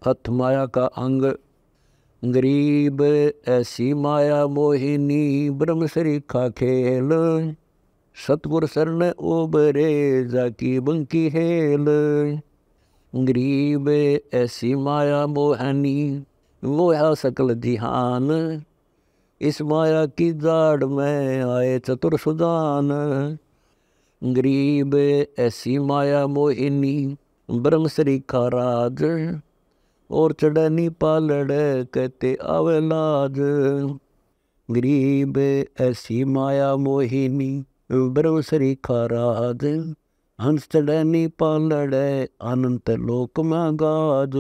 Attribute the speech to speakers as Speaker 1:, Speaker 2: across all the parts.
Speaker 1: हथ माया का अंग। गरीब ऐसी माया मोहिनी ब्रह्म सरीखा खेल। सतगुर शरण ओबरे जाकी बंकी हेल। गरीब ऐसी माया मोहनी मोहा सकल जिहान। इस माया की जाड़ में आए चतुर सुजान। गरीब ऐसी माया मोहिनी ब्रह्म सरीखा राज। और चढ़नी पालड़ कहते आवे लाज। गरीब ऐसी माया मोहिनी ब्रह्म सरीखा राज। हंस चढ़नी पालड़ अनंत लोक में गाज।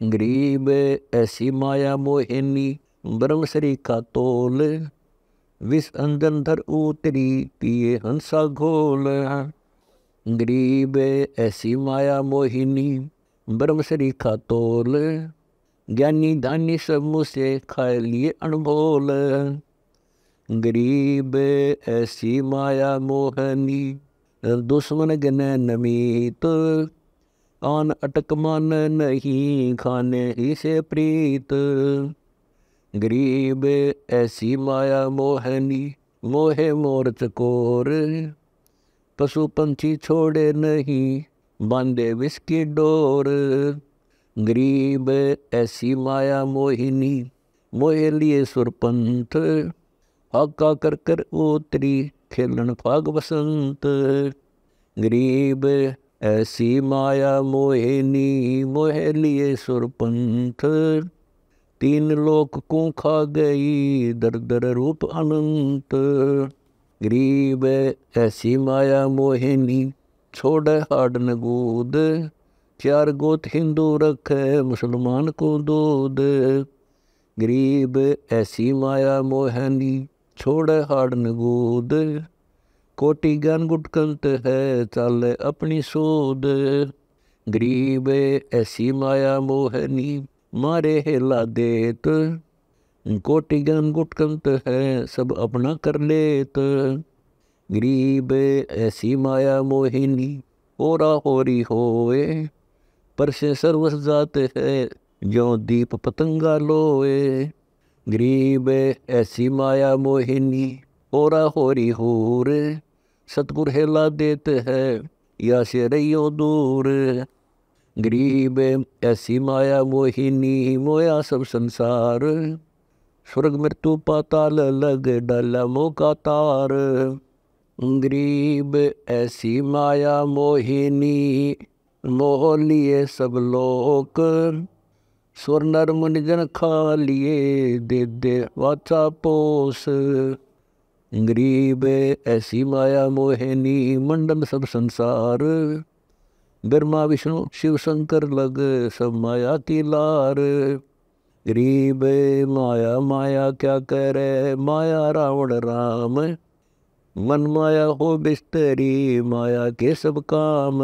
Speaker 1: गरीब ऐसी माया मोहिनी ब्रह्म सरीखा तोल। विष अंजन धर उतरी पिए हंसा घोल। गरीब ऐसी माया मोहिनी ब्रह्म सरीखा तोल। ज्ञानी धानी सब मुझसे खाए लिए अनभोल। गरीब ऐसी माया मोहनी दुश्मन गने नमीत। आन अटक मान नहीं खाने ही से प्रीत। गरीब ऐसी माया मोहनी मोहे मोर चकोर। पशु पंछी छोड़े नहीं बांधे विष की डोर। गरीब ऐसी माया मोहिनी मोहे लिए सुरपंथ। हाका कर कर उतरी खेलन फाग बसंत। गरीब ऐसी माया मोहिनी मोहे लिए सुरपंथ। तीन लोक को खा गई दर दर रूप अनंत। गरीब ऐसी माया मोहिनी छोड़ हाड नगूद। चार गोत हिंदू रखे मुसलमान को दूध। गरीब ऐसी माया मोहिनी छोड़ हाड नगूद। कोटि ज्ञान गुटकंत है चाले अपनी सूद। गरीब ऐसी माया मोहिनी मारे हेला देत। कोटि ज्ञान गुटकंत है सब अपना कर लेत। गरीब ऐसी माया मोहिनी होरा होरी होए। पर से सर्वस जात है जो दीप पतंगा लोए। गरीब ऐसी माया मोहिनी होरा होरी होर। सतगुर हेला देते है या से रहियो दूर। गरीब ऐसी माया मोहिनी मोया सब संसार। स्वर्ग मृत्यु पाताल लग डाला मोह का तार। गरीब ऐसी माया मोहिनी मोह लिए सब लोक। स्वर नर मुनि जन खा लिए दे दे वाचा पोस। गरीब ऐसी माया मोहिनी मंडन सब संसार। ब्रह्मा विष्णु शिव शंकर लग सब माया की लार। गरीब माया माया क्या करे माया रावण राम। मन माया हो बिस्तरी माया के सब काम।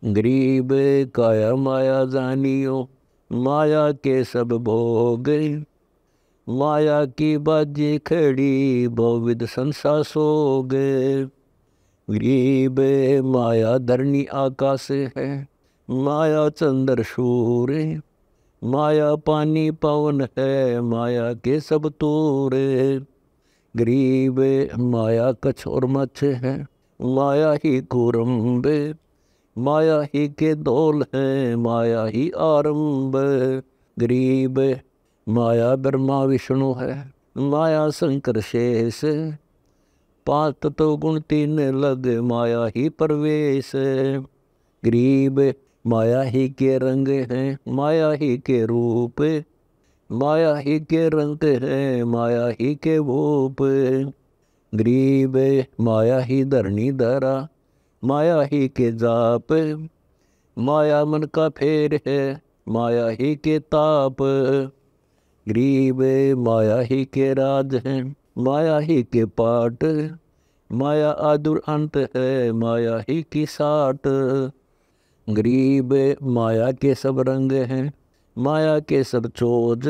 Speaker 1: गरीब काया माया जानियो माया के सब भोग। माया की बाजी खड़ी बहुविध संसा सोग। गरीब माया धरनी आकाश है माया चंद्र सूर्य। माया पानी पवन है माया के सब तूर। गरीब माया कछ और मछ है माया ही कुरम्ब। माया ही के दौल है माया ही आरंभ। गरीब माया ब्रह्मा विष्णु है माया शंकर शेष। पांच तत्व गुण तीन लग माया ही प्रवेश। गरीब माया ही के रंग है माया ही के रूप। माया ही के रंग है माया ही के भूप। गरीब माया ही धरनी धरा माया ही के जाप। माया मन का फेर है माया ही के ताप। गरीब माया ही के राज है माया ही के पाट। माया आदुर अंत है माया ही की साट। गरीब माया के सब रंग हैं माया के सब चोज।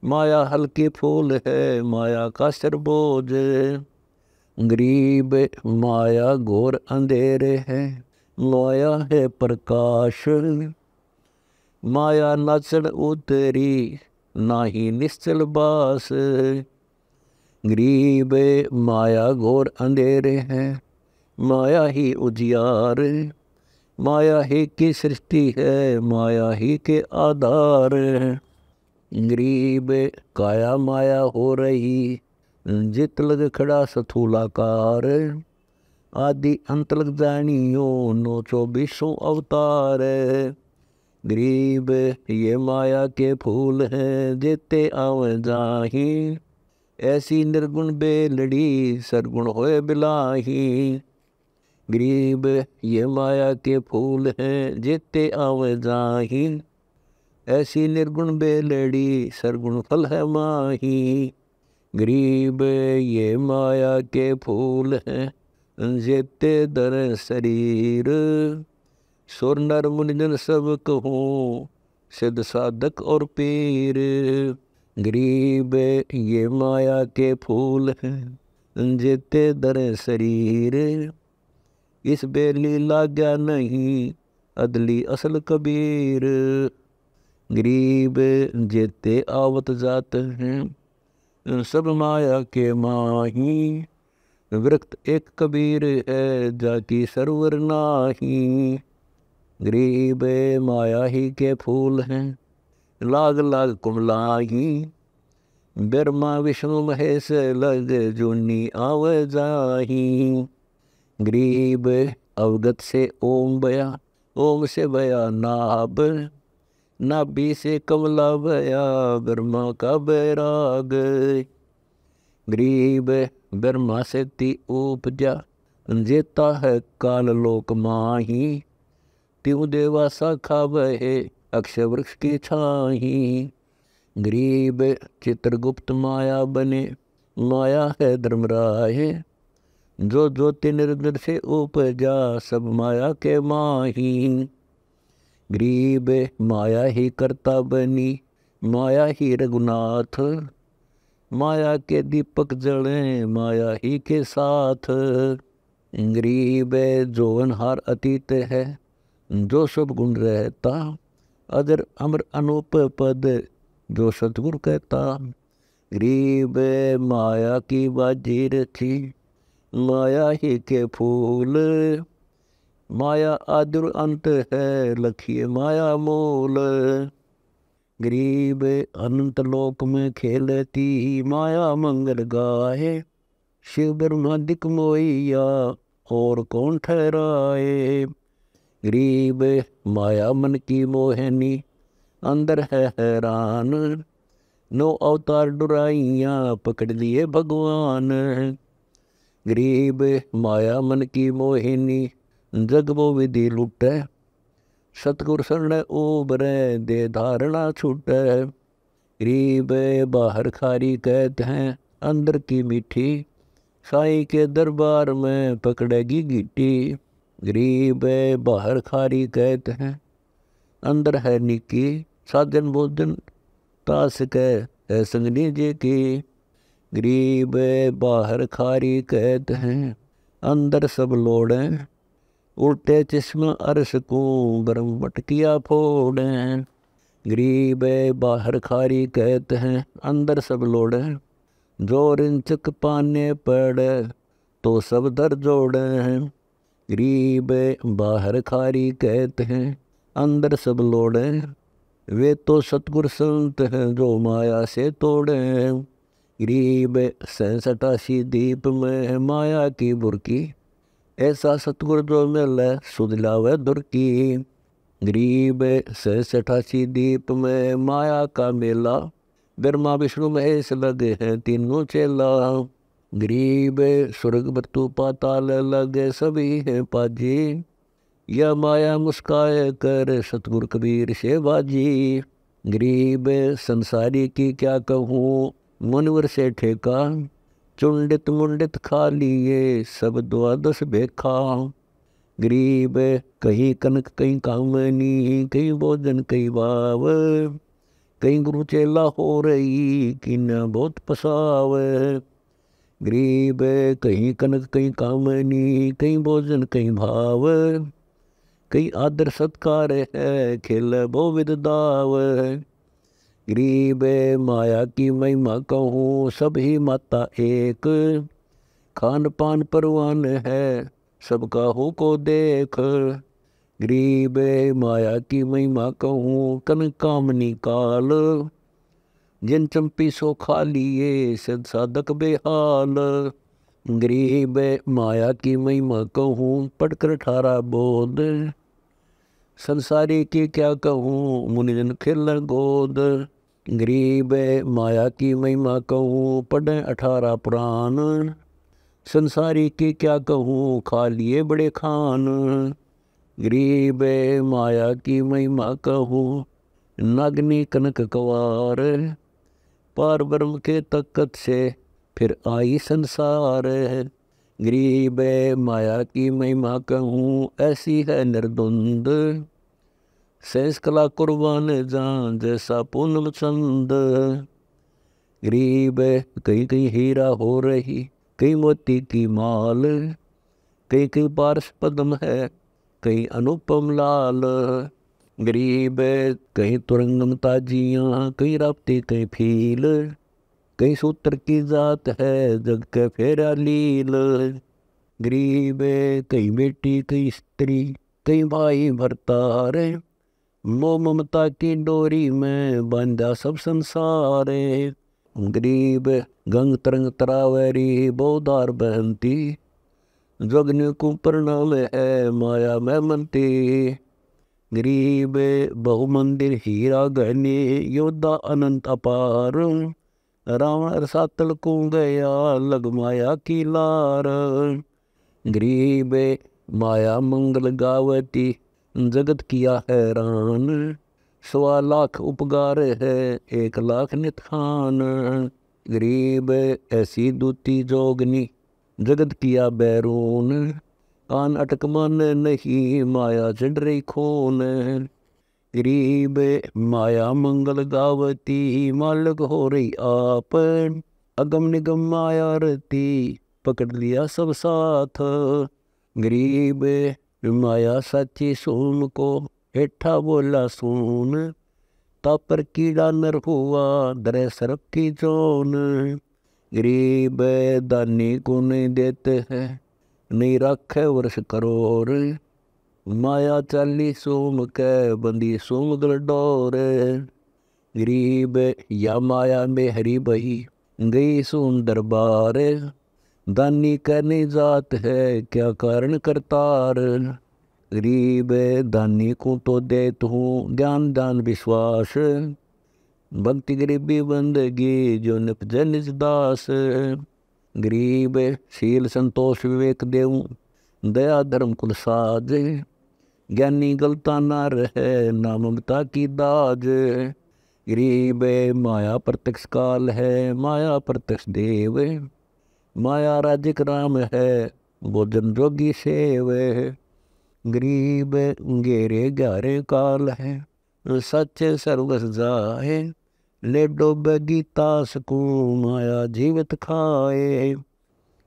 Speaker 1: माया हल्के फूल है माया का सरबोज। गरीब माया घोर अंधेरे है माया है प्रकाश। माया नाचन उतरी नाही निश्चल बास। गरीब माया घोर अंधेरे हैं, माया ही उजियार। माया ही की सृष्टि है, माया ही के आधार। गरीब काया माया हो रही, जित लग खड़ा स्थूलाकार। आदि अंत लग जानियो, 924 अवतार। गरीब ये माया के फूल हैं, जेते आव जाही। ऐसी निर्गुण बेलड़ी, सरगुण होए बिलाही। गरीब ये माया के फूल हैं, जेते आव जाही। ऐसी निर्गुण बेलड़ी, सरगुण फल है माही। गरीब ये माया के फूल हैं, जेते दर शरीर। सुर नर मुनिजन सब कहूँ, सिद्ध साधक और पीर। गरीब ये माया के फूल हैं, जेते दर शरीर। इस बेली लाग्या नहीं, अदली असल कबीर। गरीब जेते आवत जात हैं, सब माया के माही। विरक्त एक कबीर है, जाकी सरवर नाही। गरीब माया ही के फूल हैं, लाग लाग कुमलाही। ब्रह्मा विष्णु महेश लग, जूनी आव जाही। गरीब अवगत से ओम बया, ओम से बया नाभ। नाभि से कमला बया, ब्रह्मा का बैराग। गरीब ब्रह्मा से ती उपजा, जेता है काल लोक माही। त्यों देवा शाखा बहे, अक्षय वृक्ष की छाही। गरीब चित्रगुप्त माया बने, माया है धर्मराय। जो ज्योति निर्गुण से उपजा, सब माया के माही। गरीब माया ही करता बनी, माया ही रघुनाथ। माया के दीपक जले, माया ही के साथ। गरीब जो अनहार अतीत है, जो सब गुण रहता। अजर अमर अनूप पद, जो सतगुरु कहता। गरीब माया की बाजी रखी, माया ही के फूल। माया आदि अंत है, लखिए माया मूल। गरीब अनंत लोक में खेलती, माया मंगल गाए। शिव ब्रह्मादिक मोहिया, और कौन ठहराए। गरीब माया मन की मोहनी, अंदर है हैरान। 9 अवतार डुराइयाँ, पकड़ लिए भगवान। गरीब माया मन की मोहिनी, जग वो विधि लुटे। सतगुर शरण उबरे, दे धारणा छूटे। गरीब बाहर खारी कहते हैं, अंदर की मीठी। साईं के दरबार में पकड़ेगी गिट्टी। गरीब बाहर खारी कहते हैं, अंदर है निकी। साजन भोजन तास है संगनी जी की। गरीब बाहर खारी कहते हैं, अंदर सब लोड़े। उल्टे चश्म अरस को, ब्रह्म मटकिया फोड़े। गरीब बाहर खारी कहते हैं, अंदर सब लोड़े। जो रिंचक पाने पड़े, तो सब दर जोड़े। गरीब बाहर खारी कहते हैं, अंदर सब लोड़े। वे तो सतगुर संत हैं, जो माया से तोड़े। गरीब 87 दीप में, माया की बुरकी। ऐसा सतगुर जो मिले, सुध लावे दुर की। गरीब 87 दीप में, माया का मेला। ब्रह्मा विष्णु महेश लगे हैं, तीनों चेला। गरीब स्वर्ग मृत्यु पाताल लगे, सभी हैं पाजी। यह माया मुस्काए कर, सतगुर कबीर से बाजी। गरीब संसारी की क्या कहूँ, मुनवर से ठेका। चुंडित मुंडित खा लिए, सब 12 बेखा। गरीब कहीं कनक कहीं कामनी, कहीं भोजन कहीं भाव। कहीं गुरु चेला हो रही, कि न बहुत पसाव। गरीब कहीं कनक कहीं कामनी, कहीं भोजन कहीं भाव। कई आदर सत्कार है, खेल बहुविध दाव। गरीब माया की महिमा कहूँ, सभी माता एक। खान पान परवान है, सबका हो को देख। गरीब माया की महिमा कहूँ, कन कामनी काल। जिन चंपी सो खा लिए, सद साधक बेहाल। गरीब माया की महिमा कहूँ, पढ़कर 18 बोध। संसारी की क्या कहूँ, मुनिजन खेल गोद। गरीब माया की महिमा कहूँ, पढ़े 18 पुराण। संसारी की क्या कहूँ, खा लिए बड़े खान। गरीब माया की महिमा कहूँ, नागनी कनक कवार। पार ब्रह्म के तकत से फिर आई संसार। गरीब माया की महिमा कहूँ, ऐसी है निर्द्वंद। सहस कला कुर्बान जान, जैसा पूनम चंद। गरीब कहीं कहीं हीरा हो रही, कहीं मोती की माल। कहीं कहीं पारस पद्म है, कहीं अनुपम लाल। गरीब कहीं तुरंगम ताजियाँ, कहीं राप्ती कहीं फील। कहीं सूत्र की जात है, जग के फेरा लील। गरीब कहीं बेटी कहीं स्त्री, कहीं भाई भरतार। मोह ममता की डोरी में बांधा सब संसार। गरीब गंग तरंग तरावरी, बहुधार बहंती। जगन को प्रणाम है, माया में मनती। गरीब बहु मंदिर हीरा गहने, योद्धा अनंत अपार। रावण रसातल को गया, लग माया की लार। गरीब माया मंगल गावती, जगत किया हैरान। 1.25 लाख उपगार है, 1 लाख निथान। गरीब ऐसी दूती जोगनी, जगत किया बैरून। कान अटक मन नहीं, माया चढ़ रही खून। गरीब माया मंगल गावती, मालक हो रही आप। अगम निगम माया रती, पकड़ लिया सब साथ। गरीब माया साची सोम को, हेठा बोला सून। तापर कीड़ा नर हुआ, दरे सरप की जोन। गरीब दानी को नहीं देते हैं, नहीं रखे वर्ष करोड़। माया चाली सोम के, बंदी सोम गल डोर। गरीब या माया में हरी बही, गई सोम दरबार। दानी कहने जात है, क्या कारण करतार। गरीब दानी को तो देत हूँ, ज्ञान दान विश्वास। भक्ति गरीबी बंदगी, जो निपजे निज दास। गरीब शील संतोष विवेक देऊं, दया धर्म कुल साज। ज्ञानी गलता ना रहे, ना ममता की दाज। गरीब माया प्रत्यक्ष काल है, माया प्रत्यक्ष देव। माया राजिक राम है, भोजन जोगी सेव। गरीब गेरे ग्यारे काल है, सच्चे सर्वस जाए। ले डोबे गीता सकू, माया जीवित खाए।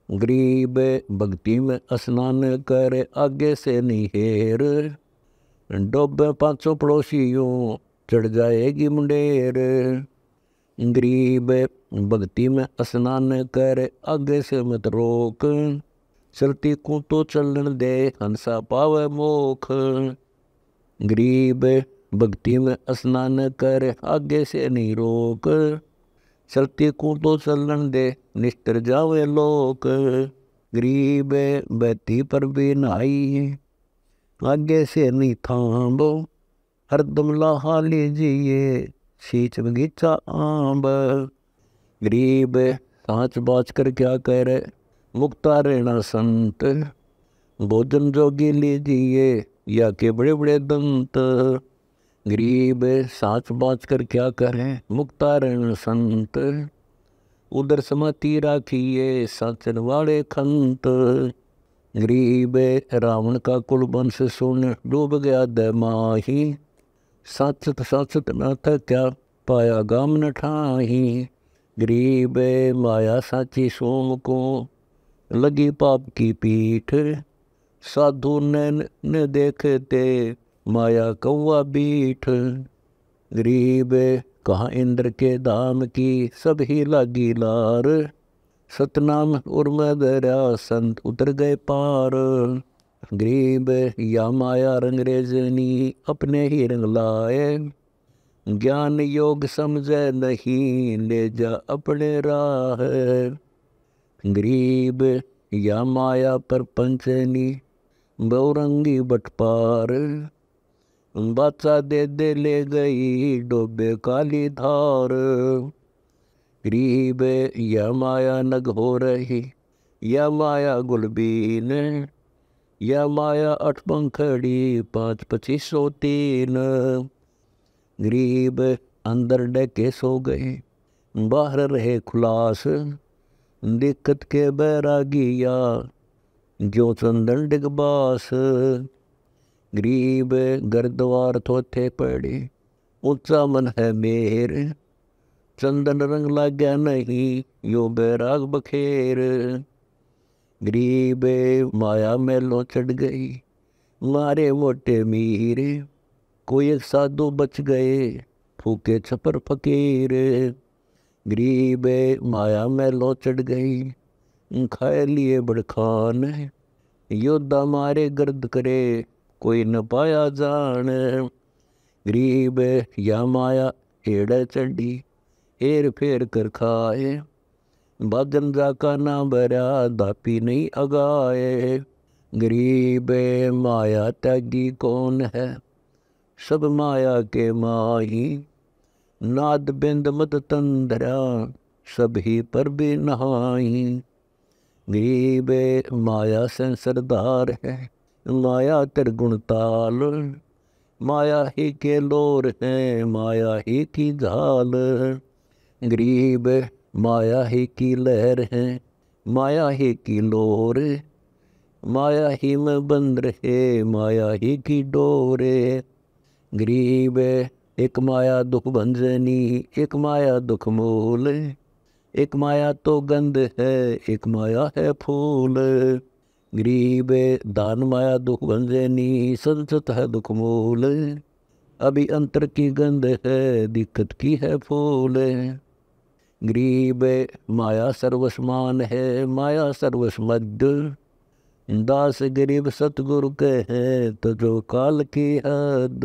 Speaker 1: गरीब भक्ति में स्नान करे, आगे से नहीं हेर। डोबे 500 पड़ोसियों, चढ़ जाएगी मुंडेर। गरीब भक्ति में स्नान करे, आगे से मत रोक। चलती को तो चलन दे, हंसा पावे मोख। गरीब भक्ति में स्नान करे, आगे से नहीं रोक। चलती को तो चलन दे, निस्तर जावे लोक। गरीब बहती पर भी नहाई, आगे से नहीं थांबो। हरदम लाहा लीजिए, सींच बगीचा आंब। गरीब सांच बाज कर क्या करे, मुक्ता रहना संत। भोजन जोगी लीजिए, या के बड़े बड़े दंत। गरीब सांच बाज कर क्या करें, मुक्ता रहना संत। उधर समाति राखिए, साचन वाले खंत। गरीब रावण का कुल वंश सुन, डूब गया दमाही। साचत साचत न था क्या, पाया गाम न ठाही। गरीब माया साची सोम को, लगी पाप की पीठ। साधु नैन न देखते माया कौवा बीठ। गरीब कहाँ इंद्र के धाम की सब ही लागी लार। सतनाम उर्म दरिया संत उतर गए पार। गरीब या माया रंगरेजनी अपने ही रंग लाए। ज्ञान योग समझे नहीं ले जा अपने राह। गरीब या माया पर पंचनी बहुरंगी बटपार। बाचा दे दे ले गई डोबे काली धार। गरीब या माया नग हो रही या माया गुलबीन। या माया 8 पंखड़ी 5 2503। गरीब अंदर डके सो गए बाहर रहे खुलास। दिक्कत के बैरागिया जो चंदन डिगबास। गरीब गर्द्वार थोथे पड़े ऊंचा मन है मेर। चंदन रंग लाग्या नहीं यो बैराग बखेर। गरीब माया मेलों चढ़ गई मारे मोटे मीर। कोई एक साधु बच गए फूके छपर फकीर। गरीब माया मेलों चढ़ गई खाए लिए बड़खान। योद्धा मारे गर्द करे कोई न पाया जान। गरीब या माया एड़ा चढ़ी हेर फेर कर खाए। बाजन जाका ना भरा दापी नहीं अगाए। गरीब माया त्यागी कौन है सब माया के माही। नाद बिंद मत तंदरा सभी पर भी नहाई। गरीब माया से सरदार है माया त्रिगुण ताल। माया ही के लोर है माया ही की झाल। गरीब माया ही की लहर है माया ही की लोर। माया ही में बंद रहे माया ही की डोरे। गरीब एक माया दुख भंजनी एक माया दुख मूल। एक माया तो गंध है एक माया है फूल। गरीब दान माया दुख भंजनी संसत है दुख मूल। अभी अंतर की गंध है दिक्कत की है फूल। गरीब माया सर्वसमान है माया सर्वसमद। दास गरीब सतगुरु के हैं तो जो काल की हद।